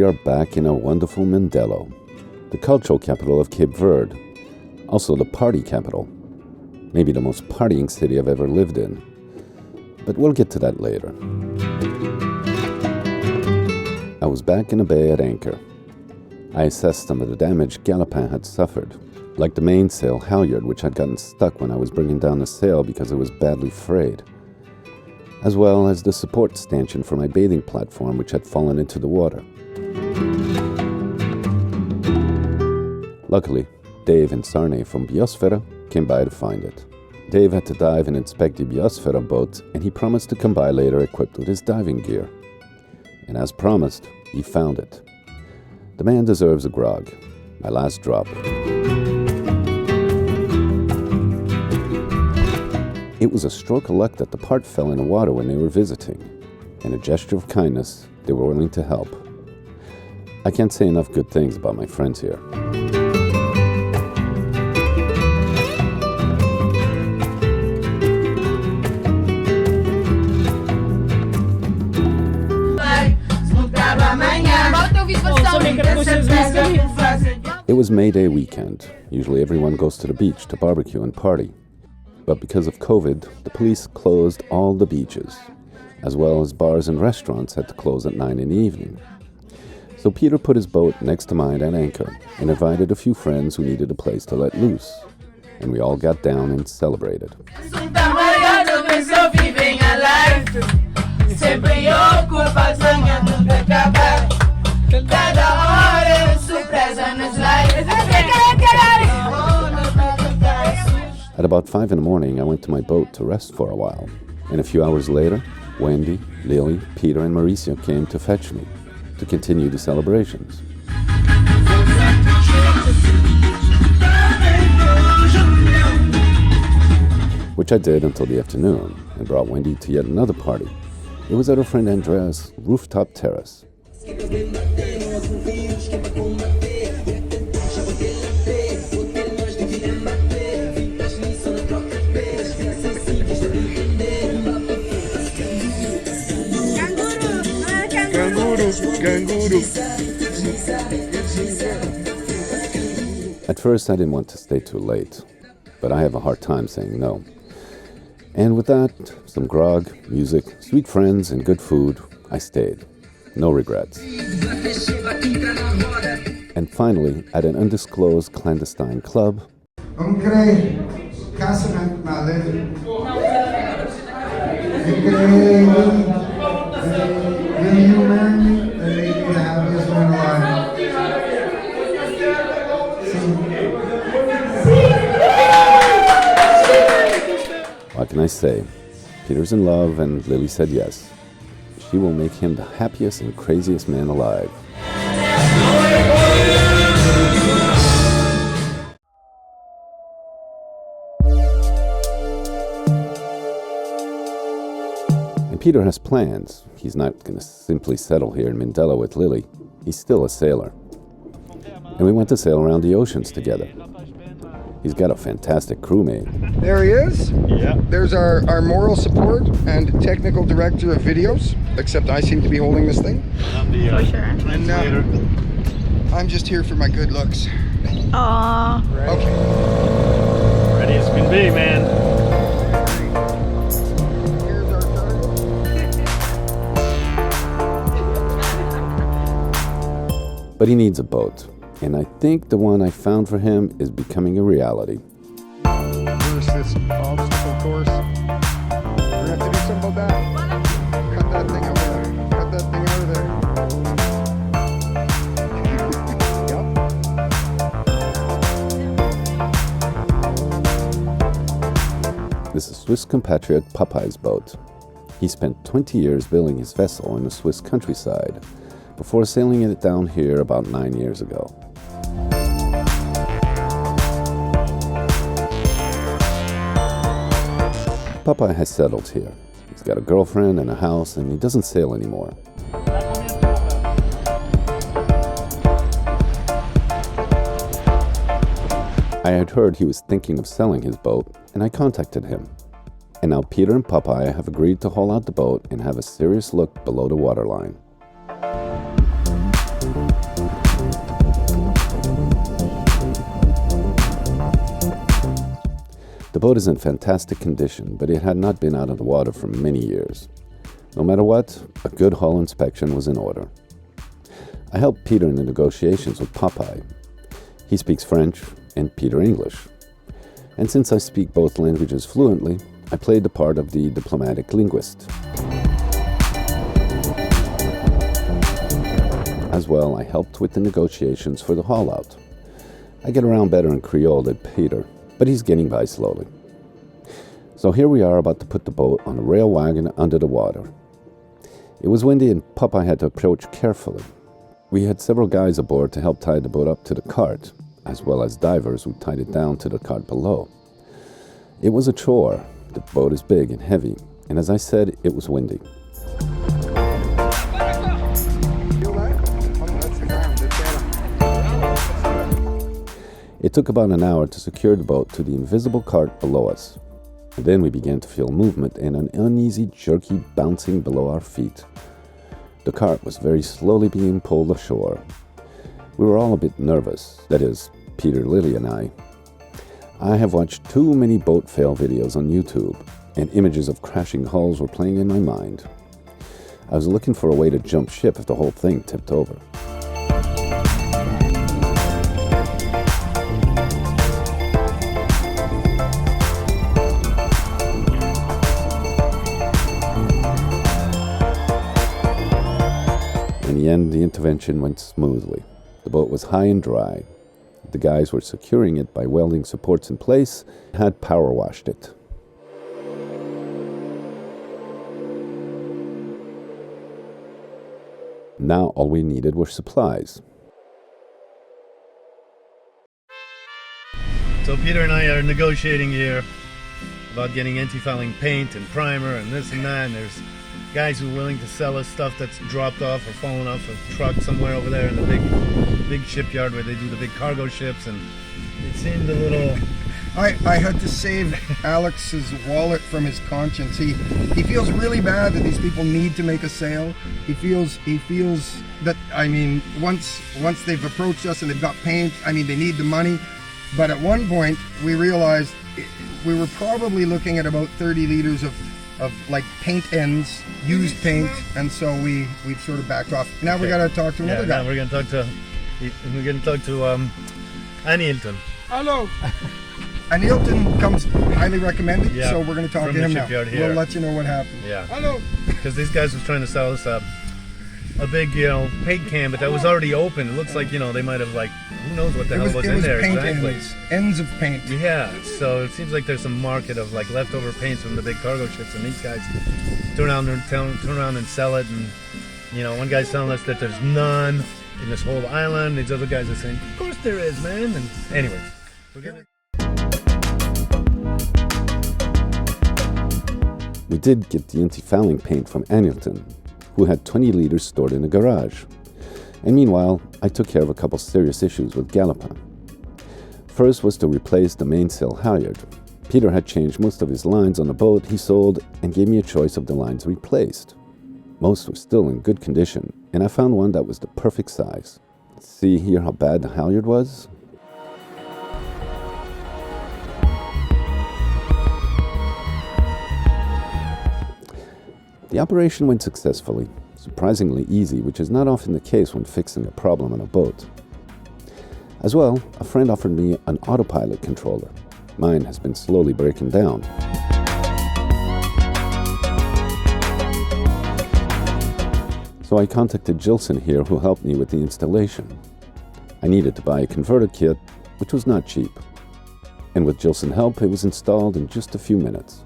we are back in our wonderful Mindelo, the cultural capital of Cape Verde, also the party capital. Maybe the most partying city I've ever lived in. But we'll get to that later. I was back in the bay at anchor. I assessed some of the damage Galopin had suffered, like the mainsail halyard which had gotten stuck when I was bringing down the sail because it was badly frayed, as well as the support stanchion for my bathing platform which had fallen into the water. Luckily, Dave and Sarne from Biosfera came by to find it. Dave had to dive and inspect the Biosfera boat, and he promised to come by later equipped with his diving gear. And as promised, he found it. The man deserves a grog, my last drop. It was a stroke of luck that the part fell in the water when they were visiting. In a gesture of kindness, they were willing to help. I can't say enough good things about my friends here. It was May Day weekend. Usually everyone goes to the beach to barbecue and party. But because of COVID, the police closed all the beaches, as well as bars and restaurants had to close at 9 in the evening. So Peter put his boat next to mine at anchor and invited a few friends who needed a place to let loose. And we all got down and celebrated. At about 5 in the morning, I went to my boat to rest for a while. And a few hours later, Wendy, Lily, Peter, and Mauricio came to fetch me to continue the celebrations. Which I did until the afternoon, and brought Wendy to yet another party. It was at her friend Andrea's rooftop terrace. At first I didn't want to stay too late, but I have a hard time saying no. And with that, some grog, music, sweet friends, and good food, I stayed. No regrets. And finally, at an undisclosed clandestine club, what can I say? Peter's in love, and Lily said yes. She will make him the happiest and craziest man alive. And Peter has plans. He's not going to simply settle here in Mindelo with Lily. He's still a sailor. And we went to sail around the oceans together. He's got a fantastic crewmate. There he is. Yeah. There's our moral support and technical director of videos, except I seem to be holding this thing. I'm the translator. And I'm just here for my good looks. Aww. Okay. Ready as can be, man. Here's our turn. But he needs a boat. And I think the one I found for him is becoming a reality. Here's this obstacle course. We're gonna have to do something about that. Cut that thing over there. Cut that thing over Yep. This is Swiss compatriot Popeye's boat. He spent 20 years building his vessel in the Swiss countryside before sailing it down here about 9 years ago. Popeye has settled here. He's got a girlfriend and a house, and he doesn't sail anymore. I had heard he was thinking of selling his boat, and I contacted him. And now Peter and Popeye have agreed to haul out the boat and have a serious look below the waterline. The boat is in fantastic condition, but it had not been out of the water for many years. No matter what, a good hull inspection was in order. I helped Peter in the negotiations with Popeye. He speaks French and Peter English. And since I speak both languages fluently, I played the part of the diplomatic linguist. As well, I helped with the negotiations for the haul-out. I get around better in Creole than Peter, but he's getting by slowly. So here we are about to put the boat on a rail wagon under the water. It was windy and Popeye had to approach carefully. We had several guys aboard to help tie the boat up to the cart, as well as divers who tied it down to the cart below. It was a chore. The boat is big and heavy, and as I said, it was windy. It took about an hour to secure the boat to the invisible cart below us. And then we began to feel movement and an uneasy, jerky bouncing below our feet. The cart was very slowly being pulled ashore. We were all a bit nervous, that is, Peter, Lily, and I. I have watched too many boat fail videos on YouTube, and images of crashing hulls were playing in my mind. I was looking for a way to jump ship if the whole thing tipped over. In the end, the intervention went smoothly. The boat was high and dry. The guys were securing it by welding supports in place and had power washed it. Now all we needed were supplies. So Peter and I are negotiating here about getting anti-fouling paint and primer and this and that, and there's guys who are willing to sell us stuff that's dropped off or fallen off a truck somewhere over there in the big shipyard where they do the big cargo ships, and it seemed a little... I had to save Alex's wallet from his conscience. He feels really bad that these people need to make a sale. He feels that, I mean, once they've approached us and they've got paint, I mean, they need the money. But at one point we realized we were probably looking at about 30 liters of like paint ends, used paint, and so we've sort of backed off. Now we got to talk to another guy. Now we're going to talk to Anilton. Hello. Anilton comes highly recommended, so we're going to talk to him now. Here. We'll let you know what happened. Yeah. Hello. Because these guys was trying to sell us a big, paint can, but that was already open. It looks like, they might have, like, who knows what the hell was in there paint exactly. Ends of paint. Yeah, so it seems like there's some market of, like, leftover paints from the big cargo ships, and these guys turn around and sell it, and, one guy's telling us that there's none in this whole island. These other guys are saying, of course there is, man. And anyways, We did get the anti-fouling paint from Anilton, who had 20 liters stored in a garage. And meanwhile, I took care of a couple serious issues with Galopin. First was to replace the mainsail halyard. Peter had changed most of his lines on the boat he sold and gave me a choice of the lines replaced. Most were still in good condition, and I found one that was the perfect size. See here how bad the halyard was? The operation went successfully, surprisingly easy, which is not often the case when fixing a problem on a boat. As well, a friend offered me an autopilot controller. Mine has been slowly breaking down. So I contacted Gilson here, who helped me with the installation. I needed to buy a converter kit, which was not cheap. And with Gilson's help, it was installed in just a few minutes.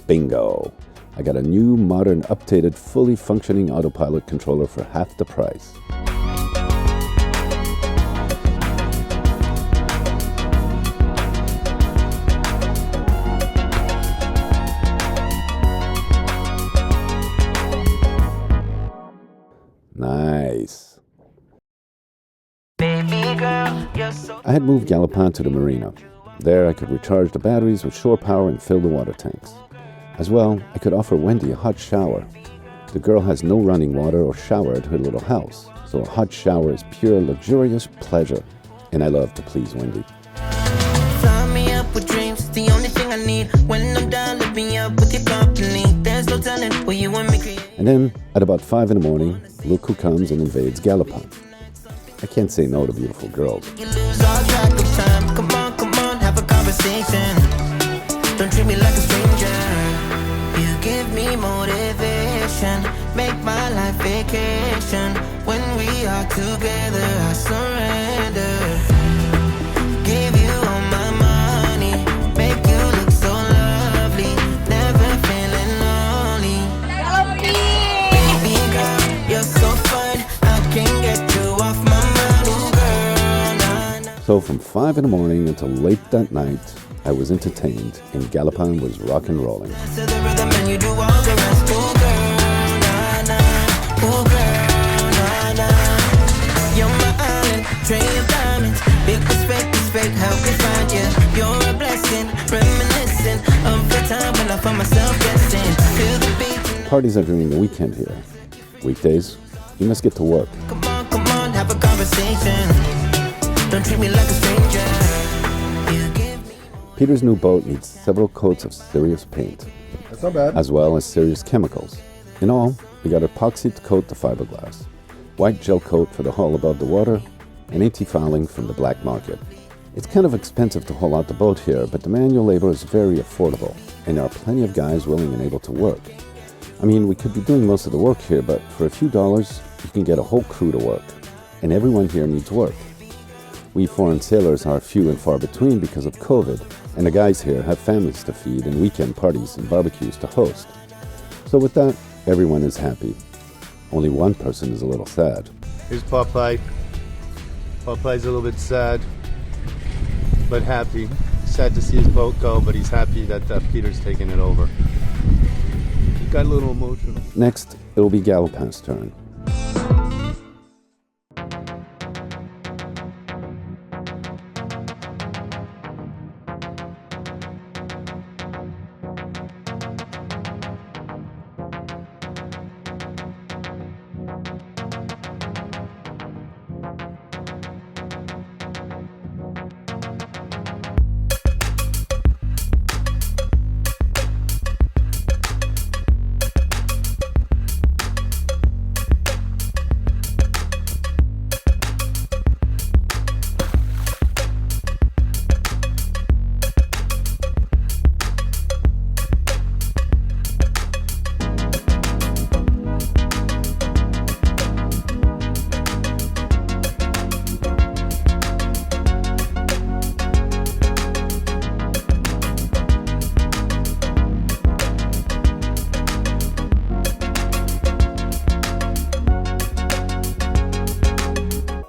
Bingo! I got a new, modern, updated, fully functioning autopilot controller for half the price. Nice. I had moved Galopin to the Marina. There I could recharge the batteries with shore power and fill the water tanks. As well, I could offer Wendy a hot shower. The girl has no running water or shower at her little house, so a hot shower is pure luxurious pleasure, and I love to please Wendy. Fly me up with dreams, the only thing everything I need. When I'm done, lift me up with your company. There's no telling where you want me create. And then, at about 5 in the morning, look who comes and invades Galopin. I can't say no to beautiful girls. You lose all track of time. Come on, have a conversation. Don't treat me like a stranger. You give me motivation. Make my life vacation. When we are together, I surrender. Give you all my money. Make you look so lovely. Never feeling lonely. Baby girl, you're so fine. I can't get you off my mind. Ooh, girl, nah, nah. So from 5 in the morning until late that night, I was entertained, and Galopin was rock and rolling. To the rhythm and you do all the rest. Ooh, girl, nah, nah. Ooh, girl, nah, nah. You're my island, train of diamonds. Big respect, help me find you. You're a blessing, reminiscent of the time when I found myself guessing. Feel the beat. Parties are during the weekend here. Weekdays, you must get to work. Come on, have a conversation. Don't treat me like a stranger. You give me Peter's new boat needs several coats of serious paint, That's not bad. as well as serious chemicals. In all, we got epoxy to coat the fiberglass, white gel coat for the hull above the water, and anti-fouling from the black market. It's kind of expensive to haul out the boat here, but the manual labor is very affordable, and there are plenty of guys willing and able to work. I mean, we could be doing most of the work here, but for a few dollars, you can get a whole crew to work, and everyone here needs work. We foreign sailors are few and far between because of COVID, and the guys here have families to feed and weekend parties and barbecues to host. So with that, everyone is happy. Only one person is a little sad. Here's Popeye. Popeye's a little bit sad, but happy. Sad to see his boat go, but he's happy that Peter's taking it over. He got a little emotional. Next, it'll be Galopin's turn.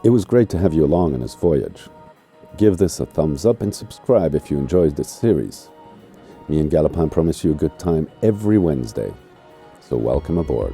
It was great to have you along on this voyage. Give this a thumbs up and subscribe if you enjoyed this series. Me and Galopin promise you a good time every Wednesday, so welcome aboard.